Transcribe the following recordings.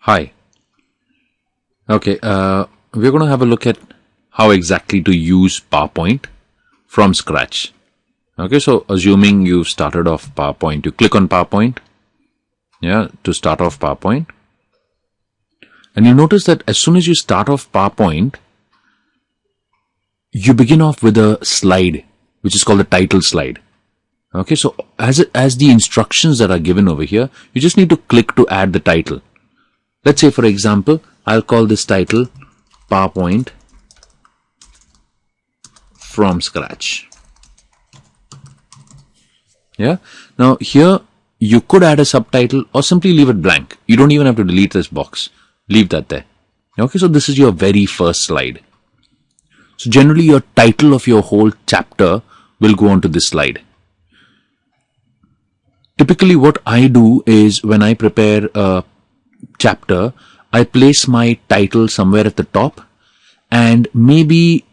Hi. Okay, we're going to have a look at how exactly to use PowerPoint from scratch. Okay, so assuming you've started off PowerPoint, you click on PowerPoint, to start off PowerPoint. And you'll notice that as soon as you start off PowerPoint, you begin off with a slide, which is called the title slide. Okay, so as the instructions that are given over here, you just need to click to add the title. Let's say, for example, I'll call this title PowerPoint from scratch. Yeah. Now here you could add a subtitle or simply leave it blank. You don't even have to delete this box. Leave that there. Okay. So this is your very first slide. So generally your title of your whole chapter will go onto this slide. Typically what I do is when I prepare a chapter, I place my title somewhere at the top and maybe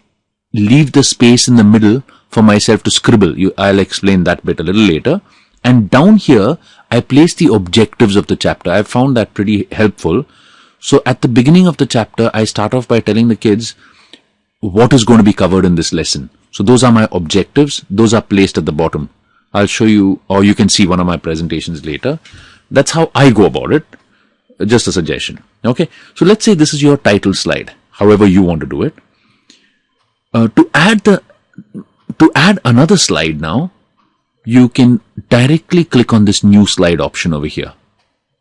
leave the space in the middle for myself to scribble. I'll explain that bit a little later. And down here, I place the objectives of the chapter. I found that pretty helpful. So at the beginning of the chapter, I start off by telling the kids what is going to be covered in this lesson. So those are my objectives. Those are placed at the bottom. I'll show you, or you can see one of my presentations later. That's how I go about it. Just a suggestion. Okay. So let's say this is your title slide, however you want to do it. To add another slide now, you can directly click on this new slide option over here.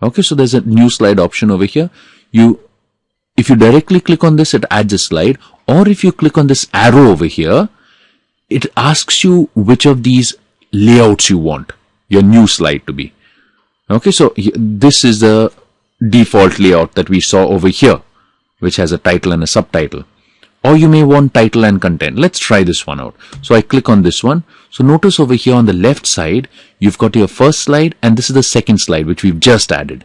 Okay. So there's a new slide option over here. If you directly click on this, it adds a slide, or if you click on this arrow over here, it asks you which of these layouts you want your new slide to be. Okay. So this is the default layout that we saw over here, which has a title and a subtitle. Or you may want title and content. Let's try this one out. So I click on this one. So notice over here on the left side, you've got your first slide and this is the second slide, which we've just added.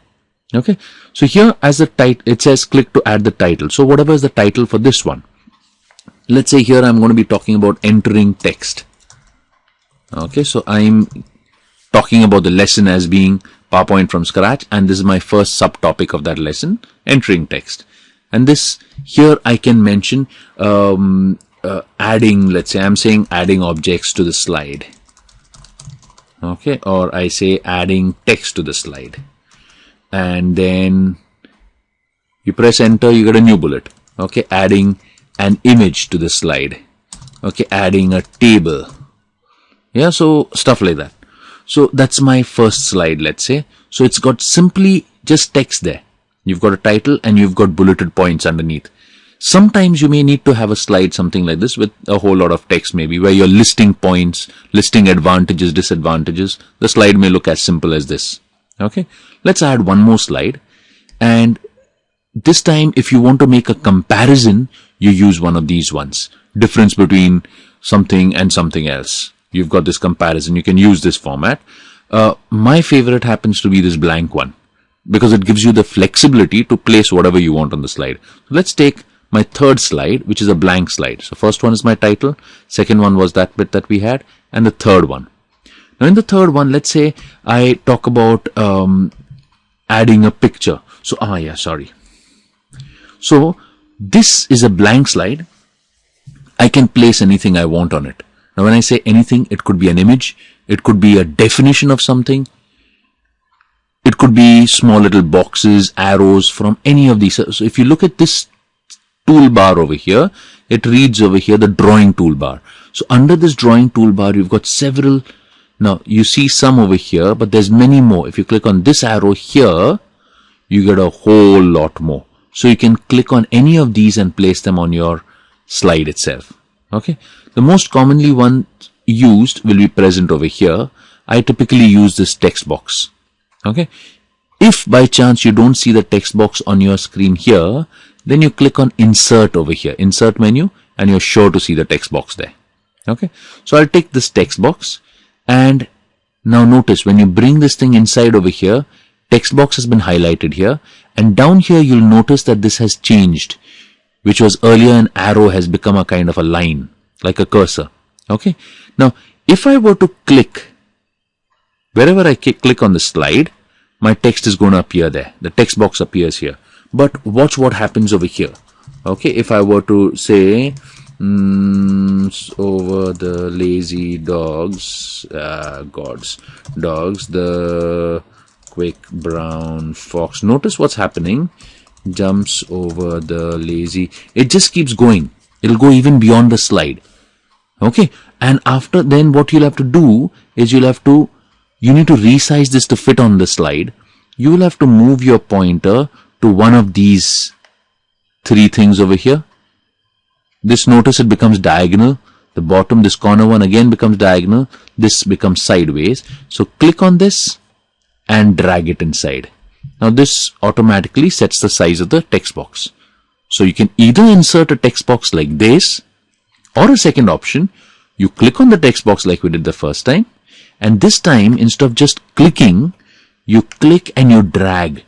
Okay. So here as the title, it says click to add the title. So whatever is the title for this one. Let's say here I'm going to be talking about entering text. Okay. So I'm talking about the lesson as being PowerPoint from scratch, and this is my first subtopic of that lesson, entering text. And this here I can mention adding, let's say I'm saying adding objects to the slide. Okay, or I say adding text to the slide. And then you press enter, you get a new bullet. Okay, adding an image to the slide. Okay, adding a table. Yeah, so stuff like that. So that's my first slide, let's say. So it's got simply just text there. You've got a title and you've got bulleted points underneath. Sometimes you may need to have a slide something like this with a whole lot of text maybe, where you're listing points, listing advantages, disadvantages. The slide may look as simple as this. Okay. Let's add one more slide. And this time, if you want to make a comparison, you use one of these ones. Difference between something and something else. You've got this comparison. You can use this format. My favorite happens to be this blank one, because it gives you the flexibility to place whatever you want on the slide. So let's take my third slide, which is a blank slide. So first one is my title. Second one was that bit that we had. And the third one. Now in the third one, let's say I talk about adding a picture. So, So this is a blank slide. I can place anything I want on it. Now when I say anything, it could be an image. It could be a definition of something. It could be small little boxes, arrows from any of these. So if you look at this toolbar over here, it reads over here the drawing toolbar. So under this drawing toolbar, you've got several. Now you see some over here, but there's many more. If you click on this arrow here, you get a whole lot more. So you can click on any of these and place them on your slide itself. Okay. The most commonly one used will be present over here. I typically use this text box. Okay. If by chance you don't see the text box on your screen here, then you click on insert over here, insert menu, and you're sure to see the text box there. Okay. So I'll take this text box, and now notice when you bring this thing inside over here, text box has been highlighted here, and down here you'll notice that this has changed, which was earlier an arrow has become a kind of a line, like a cursor. Okay. Now, if I were to click, wherever I click on the slide, my text is going to appear there. The text box appears here. But watch what happens over here. Okay, if I were to say over the lazy dogs, dogs, the quick brown fox. Notice what's happening. Jumps over the lazy. It just keeps going. It'll go even beyond the slide. Okay, and after then what you'll have to do is you need to resize this to fit on the slide. You will have to move your pointer to one of these three things over here. This, notice it becomes diagonal. The bottom, this corner one again becomes diagonal. This becomes sideways. So click on this and drag it inside. Now this automatically sets the size of the text box. So you can either insert a text box like this, or a second option, you click on the text box like we did the first time, and this time instead of just clicking, you click and you drag.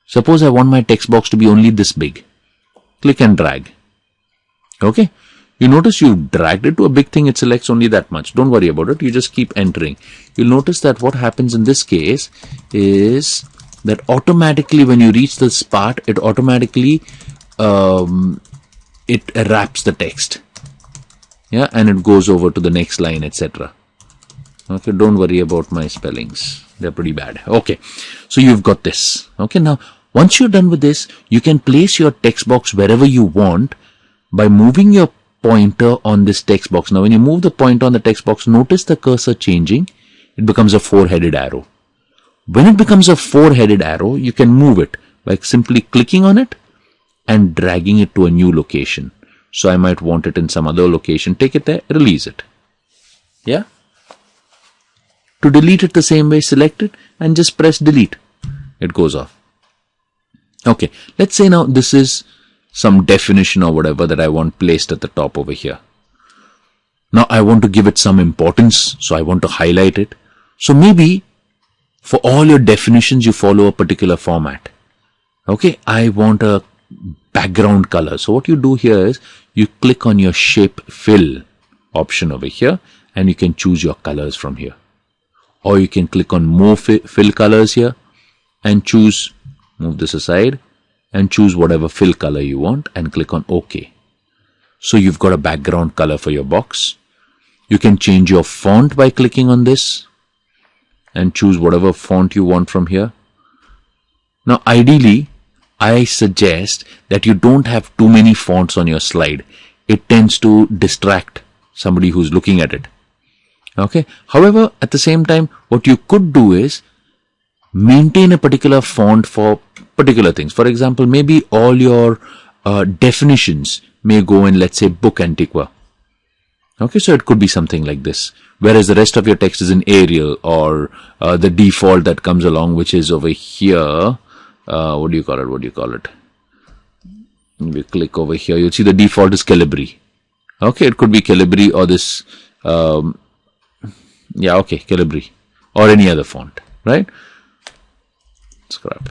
Suppose I want my text box to be only this big. Click and drag. Okay, you notice you dragged it to a big thing, it selects only that much. Don't worry about it, you just keep entering. You'll notice that what happens in this case is that automatically when you reach this part, it automatically it wraps the text. Yeah, and it goes over to the next line, etc. Okay, don't worry about my spellings. They're pretty bad. Okay, so you've got this. Okay, now once you're done with this, you can place your text box wherever you want by moving your pointer on this text box. Now when you move the pointer on the text box, notice the cursor changing. It becomes a four-headed arrow. When it becomes a four-headed arrow, you can move it by simply clicking on it and dragging it to a new location. So I might want it in some other location. Take it there, release it. Yeah? To delete it the same way, select it and just press delete. It goes off. Okay, let's say now this is some definition or whatever that I want placed at the top over here. Now I want to give it some importance, so I want to highlight it. So maybe for all your definitions, you follow a particular format. Okay, I want a background color. So what you do here is you click on your shape fill option over here and you can choose your colors from here. Or you can click on more fill colors here and choose, move this aside and choose whatever fill color you want and click on OK. So you've got a background color for your box. You can change your font by clicking on this and choose whatever font you want from here. Now ideally, I suggest that you don't have too many fonts on your slide. It tends to distract somebody who's looking at it. Okay. However, at the same time, what you could do is maintain a particular font for particular things. For example, maybe all your definitions may go in, let's say, Book Antiqua. Okay, so it could be something like this. Whereas the rest of your text is in Arial or the default that comes along, which is over here. What do you call it? If you click over here, you'll see the default is Calibri. Okay, it could be Calibri or this, Calibri or any other font, right? Scrap.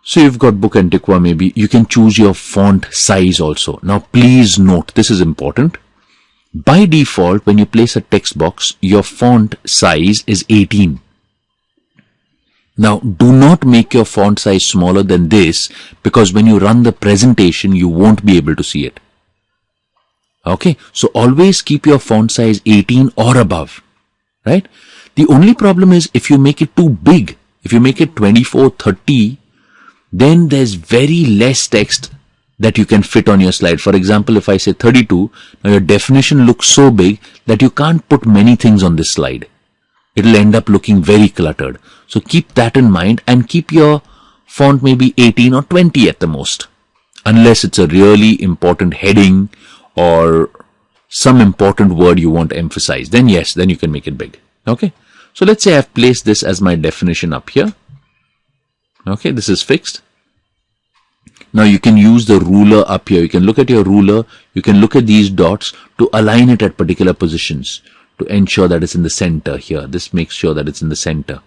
So you've got Book Antiqua maybe. You can choose your font size also. Now please note, this is important. By default, when you place a text box, your font size is 18. Now, do not make your font size smaller than this because when you run the presentation, you won't be able to see it. Okay, so always keep your font size 18 or above, right? The only problem is if you make it too big, if you make it 24, 30, then there's very less text that you can fit on your slide. For example, if I say 32, now your definition looks so big that you can't put many things on this slide. It'll end up looking very cluttered. So keep that in mind and keep your font maybe 18 or 20 at the most. Unless it's a really important heading or some important word you want to emphasize. Then yes, then you can make it big. Okay. So let's say I've placed this as my definition up here. Okay, this is fixed. Now you can use the ruler up here. You can look at your ruler. You can look at these dots to align it at particular positions to ensure that it's in the center here. This makes sure that it's in the center.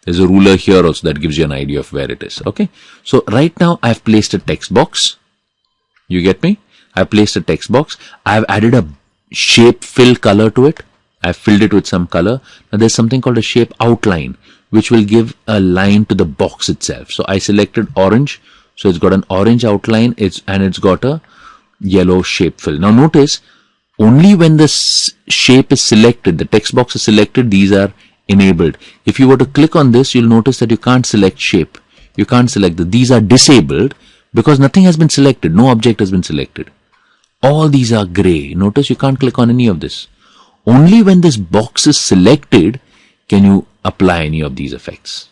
There's a ruler here also that gives you an idea of where it is. Okay. So right now I've placed a text box. You get me? I've placed a text box. I've added a shape fill color to it. I've filled it with some color. Now there's something called a shape outline. which will give a line to the box itself. So I selected orange. So it's got an orange outline, and it's got a yellow shape fill. Now notice, only when the shape is selected, the text box is selected, these are enabled. If you were to click on this, you'll notice that you can't select shape. You can't select these are disabled because nothing has been selected. No object has been selected. All these are gray. Notice you can't click on any of this. Only when this box is selected can you apply any of these effects.